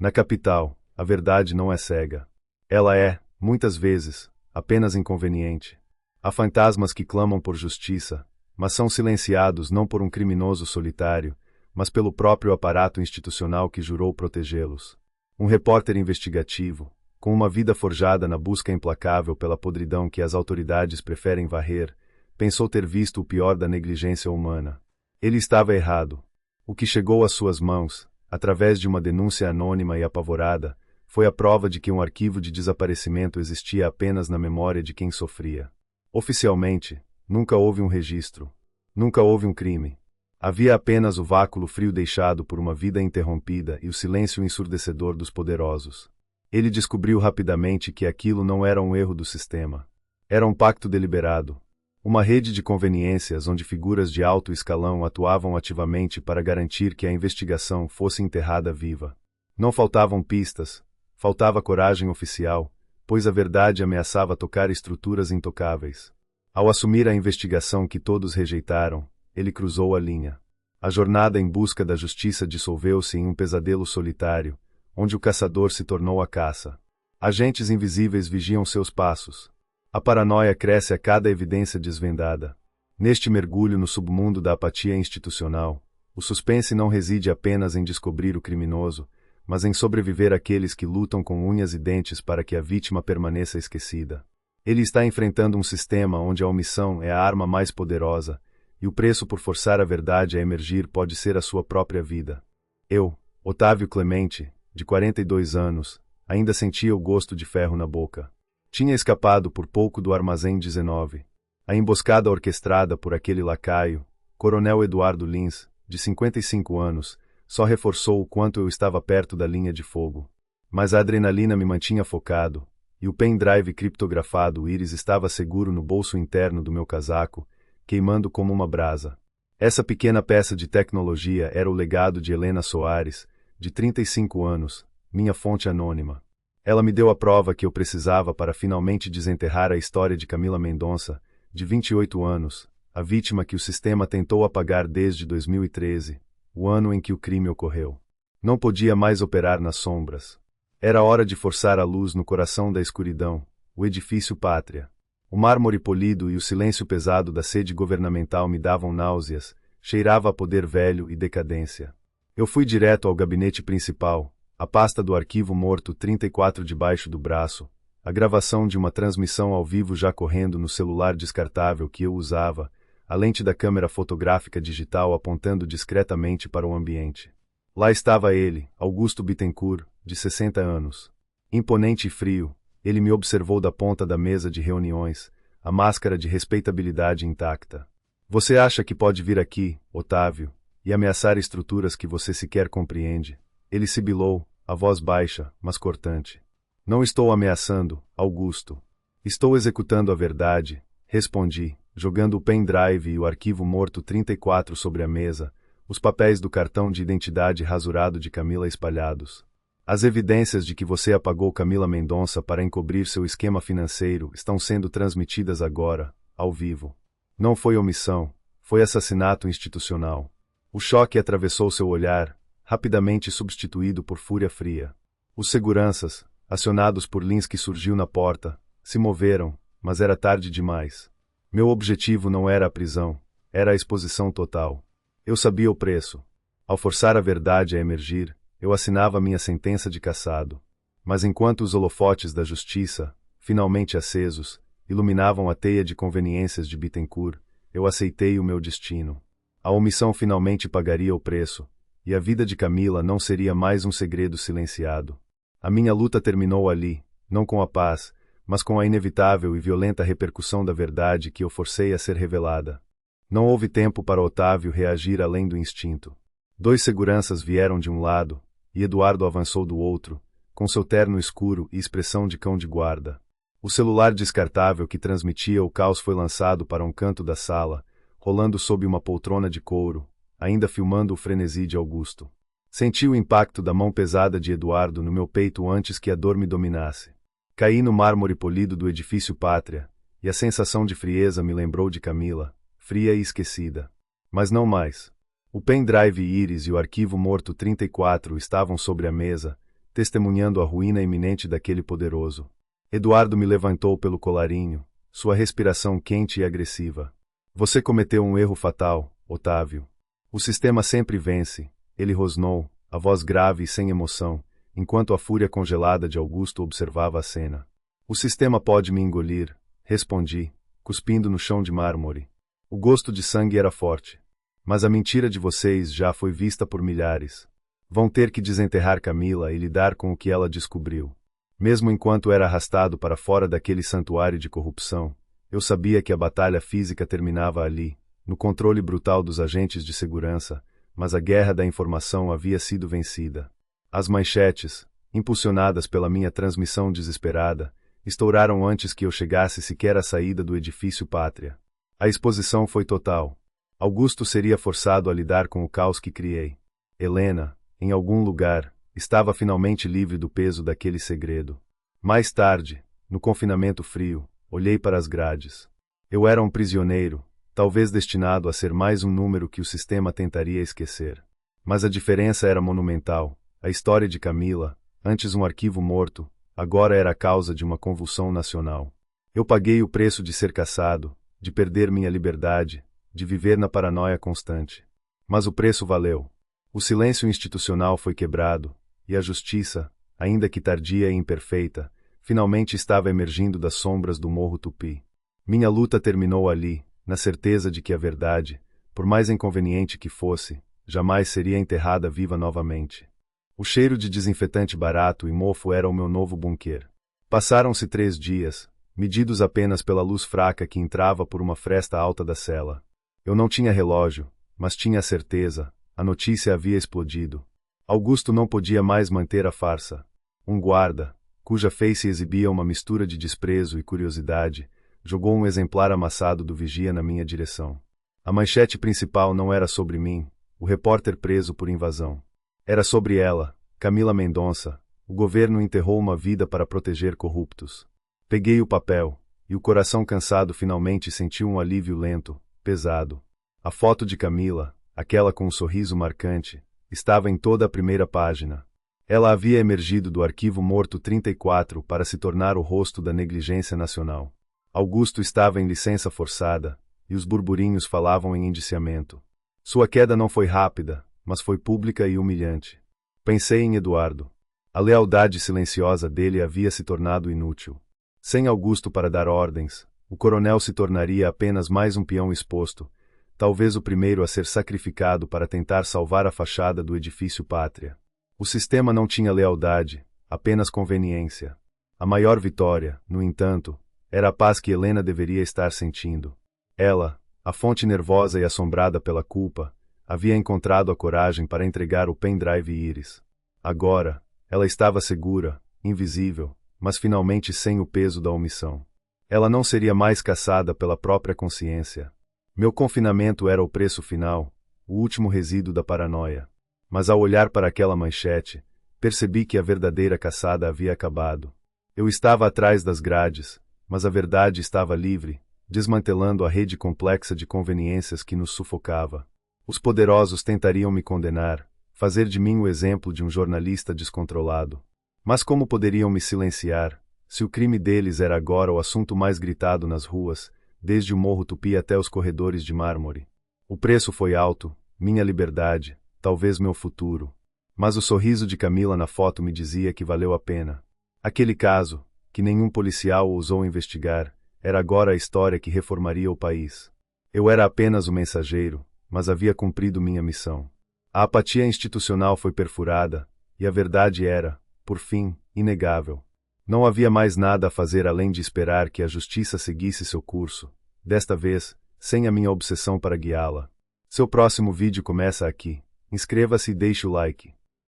Na capital, a verdade não é cega. Ela é, muitas vezes, apenas inconveniente. Há fantasmas que clamam por justiça, mas são silenciados não por um criminoso solitário, mas pelo próprio aparato institucional que jurou protegê-los. Um repórter investigativo, com uma vida forjada na busca implacável pela podridão que as autoridades preferem varrer, pensou ter visto o pior da negligência humana. Ele estava errado. O que chegou às suas mãos, através de uma denúncia anônima e apavorada, foi a prova de que um arquivo de desaparecimento existia apenas na memória de quem sofria. Oficialmente, nunca houve um registro. Nunca houve um crime. Havia apenas o vácuo frio deixado por uma vida interrompida e o silêncio ensurdecedor dos poderosos. Ele descobriu rapidamente que aquilo não era um erro do sistema. Era um pacto deliberado. Uma rede de conveniências onde figuras de alto escalão atuavam ativamente para garantir que a investigação fosse enterrada viva. Não faltavam pistas, faltava coragem oficial, pois a verdade ameaçava tocar estruturas intocáveis. Ao assumir a investigação que todos rejeitaram, ele cruzou a linha. A jornada em busca da justiça dissolveu-se em um pesadelo solitário, onde o caçador se tornou a caça. Agentes invisíveis vigiam seus passos. A paranoia cresce a cada evidência desvendada. Neste mergulho no submundo da apatia institucional, o suspense não reside apenas em descobrir o criminoso, mas em sobreviver àqueles que lutam com unhas e dentes para que a vítima permaneça esquecida. Ele está enfrentando um sistema onde a omissão é a arma mais poderosa, e o preço por forçar a verdade a emergir pode ser a sua própria vida. Eu, Otávio Clemente, de 42 anos, ainda sentia o gosto de ferro na boca. Tinha escapado por pouco do Armazém 19. A emboscada orquestrada por aquele lacaio, Coronel Eduardo Lins, de 55 anos, só reforçou o quanto eu estava perto da linha de fogo. Mas a adrenalina me mantinha focado, e o pendrive criptografado Íris estava seguro no bolso interno do meu casaco, queimando como uma brasa. Essa pequena peça de tecnologia era o legado de Helena Soares, de 35 anos, minha fonte anônima. Ela me deu a prova que eu precisava para finalmente desenterrar a história de Camila Mendonça, de 28 anos, a vítima que o sistema tentou apagar desde 2013, o ano em que o crime ocorreu. Não podia mais operar nas sombras. Era hora de forçar a luz no coração da escuridão, o edifício Pátria. O mármore polido e o silêncio pesado da sede governamental me davam náuseas, cheirava a poder velho e decadência. Eu fui direto ao gabinete principal, a pasta do arquivo morto 34 debaixo do braço, a gravação de uma transmissão ao vivo já correndo no celular descartável que eu usava, a lente da câmera fotográfica digital apontando discretamente para o ambiente. Lá estava ele, Augusto Bittencourt, de 60 anos. Imponente e frio, ele me observou da ponta da mesa de reuniões, a máscara de respeitabilidade intacta. Você acha que pode vir aqui, Otávio, e ameaçar estruturas que você sequer compreende? Ele sibilou, a voz baixa, mas cortante. Não estou ameaçando, Augusto. Estou executando a verdade, respondi, jogando o pendrive e o arquivo morto 34 sobre a mesa, os papéis do cartão de identidade rasurado de Camila espalhados. As evidências de que você apagou Camila Mendonça para encobrir seu esquema financeiro estão sendo transmitidas agora, ao vivo. Não foi omissão, foi assassinato institucional. O choque atravessou seu olhar, rapidamente substituído por fúria fria. Os seguranças, acionados por Lins que surgiu na porta, se moveram, mas era tarde demais. Meu objetivo não era a prisão, era a exposição total. Eu sabia o preço. Ao forçar a verdade a emergir, eu assinava minha sentença de cassado. Mas enquanto os holofotes da justiça, finalmente acesos, iluminavam a teia de conveniências de Bittencourt, eu aceitei o meu destino. A omissão finalmente pagaria o preço, e a vida de Camila não seria mais um segredo silenciado. A minha luta terminou ali, não com a paz, mas com a inevitável e violenta repercussão da verdade que eu forcei a ser revelada. Não houve tempo para Otávio reagir além do instinto. 2 seguranças vieram de um lado, e Eduardo avançou do outro, com seu terno escuro e expressão de cão de guarda. O celular descartável que transmitia o caos foi lançado para um canto da sala, rolando sob uma poltrona de couro, ainda filmando o frenesi de Augusto. Senti o impacto da mão pesada de Eduardo no meu peito antes que a dor me dominasse. Caí no mármore polido do edifício Pátria, e a sensação de frieza me lembrou de Camila, fria e esquecida. Mas não mais. O pendrive Íris e o arquivo morto 34 estavam sobre a mesa, testemunhando a ruína iminente daquele poderoso. Eduardo me levantou pelo colarinho, sua respiração quente e agressiva. Você cometeu um erro fatal, Otávio. O sistema sempre vence, ele rosnou, a voz grave e sem emoção, enquanto a fúria congelada de Augusto observava a cena. O sistema pode me engolir, respondi, cuspindo no chão de mármore. O gosto de sangue era forte. Mas a mentira de vocês já foi vista por milhares. Vão ter que desenterrar Camila e lidar com o que ela descobriu. Mesmo enquanto era arrastado para fora daquele santuário de corrupção, eu sabia que a batalha física terminava ali, no controle brutal dos agentes de segurança, mas a guerra da informação havia sido vencida. As manchetes, impulsionadas pela minha transmissão desesperada, estouraram antes que eu chegasse sequer à saída do edifício Pátria. A exposição foi total. Augusto seria forçado a lidar com o caos que criei. Helena, em algum lugar, estava finalmente livre do peso daquele segredo. Mais tarde, no confinamento frio, olhei para as grades. Eu era um prisioneiro, talvez destinado a ser mais um número que o sistema tentaria esquecer. Mas a diferença era monumental. A história de Camila, antes um arquivo morto, agora era a causa de uma convulsão nacional. Eu paguei o preço de ser caçado, de perder minha liberdade, de viver na paranoia constante. Mas o preço valeu. O silêncio institucional foi quebrado, e a justiça, ainda que tardia e imperfeita, finalmente estava emergindo das sombras do Morro Tupi. Minha luta terminou ali, na certeza de que a verdade, por mais inconveniente que fosse, jamais seria enterrada viva novamente. O cheiro de desinfetante barato e mofo era o meu novo bunker. Passaram-se 3 dias, medidos apenas pela luz fraca que entrava por uma fresta alta da cela. Eu não tinha relógio, mas tinha a certeza, a notícia havia explodido. Augusto não podia mais manter a farsa. Um guarda, cuja face exibia uma mistura de desprezo e curiosidade, jogou um exemplar amassado do vigia na minha direção. A manchete principal não era sobre mim, o repórter preso por invasão. Era sobre ela, Camila Mendonça. O governo enterrou uma vida para proteger corruptos. Peguei o papel, e o coração cansado finalmente sentiu um alívio lento, pesado. A foto de Camila, aquela com um sorriso marcante, estava em toda a primeira página. Ela havia emergido do arquivo morto 34 para se tornar o rosto da negligência nacional. Augusto estava em licença forçada, e os burburinhos falavam em indiciamento. Sua queda não foi rápida, mas foi pública e humilhante. Pensei em Eduardo. A lealdade silenciosa dele havia se tornado inútil. Sem Augusto para dar ordens, o coronel se tornaria apenas mais um peão exposto, talvez o primeiro a ser sacrificado para tentar salvar a fachada do edifício Pátria. O sistema não tinha lealdade, apenas conveniência. A maior vitória, no entanto, era a paz que Helena deveria estar sentindo. Ela, a fonte nervosa e assombrada pela culpa, havia encontrado a coragem para entregar o pendrive Iris. Agora, ela estava segura, invisível, mas finalmente sem o peso da omissão. Ela não seria mais caçada pela própria consciência. Meu confinamento era o preço final, o último resíduo da paranoia. Mas ao olhar para aquela manchete, percebi que a verdadeira caçada havia acabado. Eu estava atrás das grades, mas a verdade estava livre, desmantelando a rede complexa de conveniências que nos sufocava. Os poderosos tentariam me condenar, fazer de mim o exemplo de um jornalista descontrolado. Mas como poderiam me silenciar, se o crime deles era agora o assunto mais gritado nas ruas, desde o Morro Tupi até os corredores de mármore? O preço foi alto, minha liberdade, talvez meu futuro. Mas o sorriso de Camila na foto me dizia que valeu a pena. Aquele caso, que nenhum policial ousou investigar, era agora a história que reformaria o país. Eu era apenas o mensageiro, mas havia cumprido minha missão. A apatia institucional foi perfurada, e a verdade era, por fim, inegável. Não havia mais nada a fazer além de esperar que a justiça seguisse seu curso, desta vez, sem a minha obsessão para guiá-la. Seu próximo vídeo começa aqui. Inscreva-se e deixe o like.